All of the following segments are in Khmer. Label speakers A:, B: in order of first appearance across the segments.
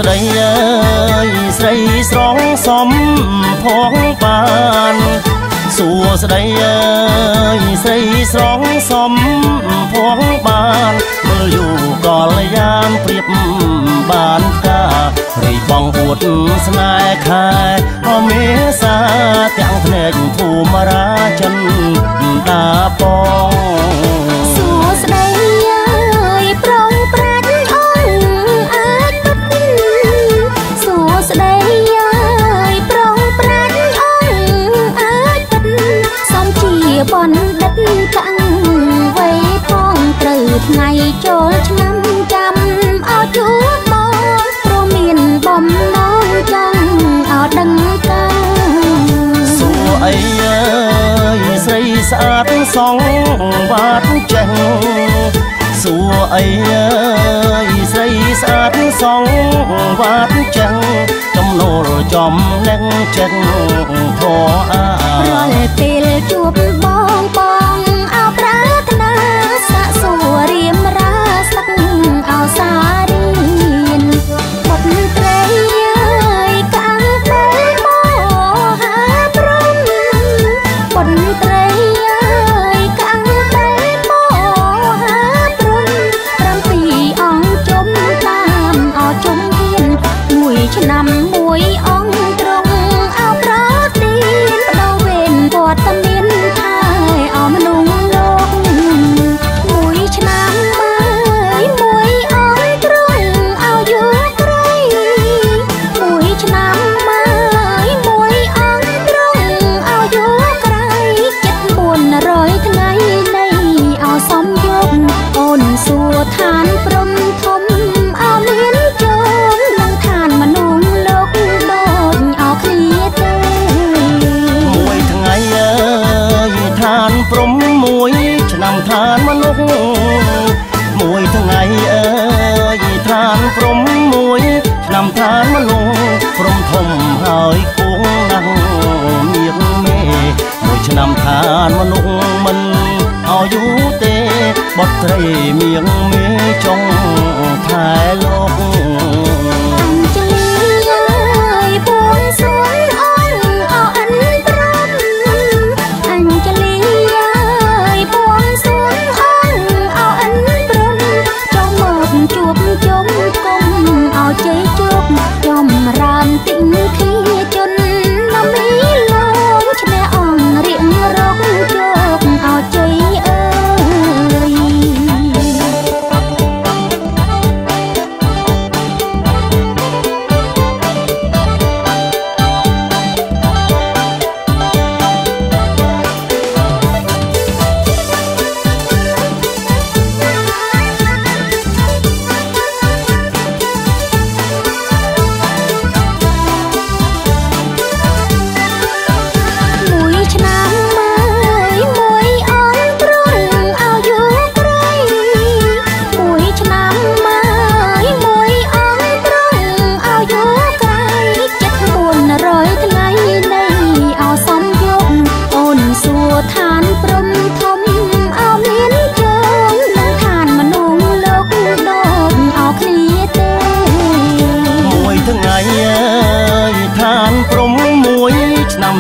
A: ស្ដីអើយស្រីស្រងសំផងបានសួស្ដីអើយស្រីស្រងសំផងបានមើលយូរដល់យ៉ាងព្រៀបបានផ្ការីបងអួតស្នេហ៍ខែអមេសាទាំងភ្នែកធូមរាចិនដាបង
B: សួស្ដីអើយប្រងប្រាច់អូនអាចពិតសួស្ដីអើយប្រងប្រាច់អូនអាចពិតសំជាបណ្ឌិតកាំងវ័យផងត្រូវថ្ងៃចូលឆ្នាំចាំអោជួបបងព្រោះមានបំណងចង់អោដឹងកា
A: សួអីអើយស្រីស្អាតសងបាត់ចេះសួអីអើយស្រីស្អាតសងបាត់ចេះចំណូលចំនឹងចេះធေါ်អា
B: រាល់ពេលជួបបងអោប្រាថ្នាសាក់សួររៀមរាសឹកអោសារៀនបុតត្រីអើយកាំងពេលមកហាព្រំបុតត្រីអើយកាំងពេលមកហាព្រំ7អង្គជុំតាមអោជុំហ៊ាន1ឆ្នាំ1អង្គត្រង់អោប្រទីនបដោវេនវត្តមានថែអោមនុស្សលោក1ឆ្នាំ1អង្គត្រង់អោយុក្រៃ1ឆ្នាំ1អង្គត្រង់អោយុក្រៃ700ថ្ងៃនៃអោសំយកអូនសួរឋានព្រំធំអោមានជោមនឹងឋានមនុស្សលោកដូចអោគ្នាទេ
A: មួយថ្ងៃអើយឋានព្រំមួយឆ្នាំឋានមនុស្សមួយថ្ងៃអើយឋានព្រំមួយឆ្នាំឋានមនុស្សព្រំធំហើយគួងណាស់មៀកមេមួយឆ្នាំឋានមនុស្សមិនអោយូរទេបុត្រីមៀងមេចុងថែលោក
B: អញ្ជលីអើយបួងសួងអូនអោអិនព្រំអញ្ជលីអើយបួងសួងអូនអោអិនព្រំចង់មកជួបជុំគុំអោជ័យជោគចំរាមទិញkhíជនណាមីលោកឈ្នះអង្គរៀងរកជោគអោជ័យអើយ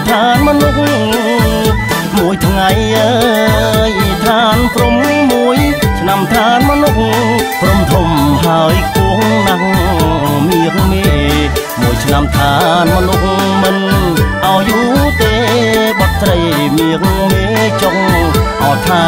A: ឋានមនុស្សមួយថ្ងៃអើយឋានព្រំមួយឆ្នាំឋានមនុស្សព្រំធំហើយគួងណាស់មៀកមេមួយឆ្នាំឋានមនុស្សមិនអោយូរទេបុត្រីមៀកមេចុងអោថែ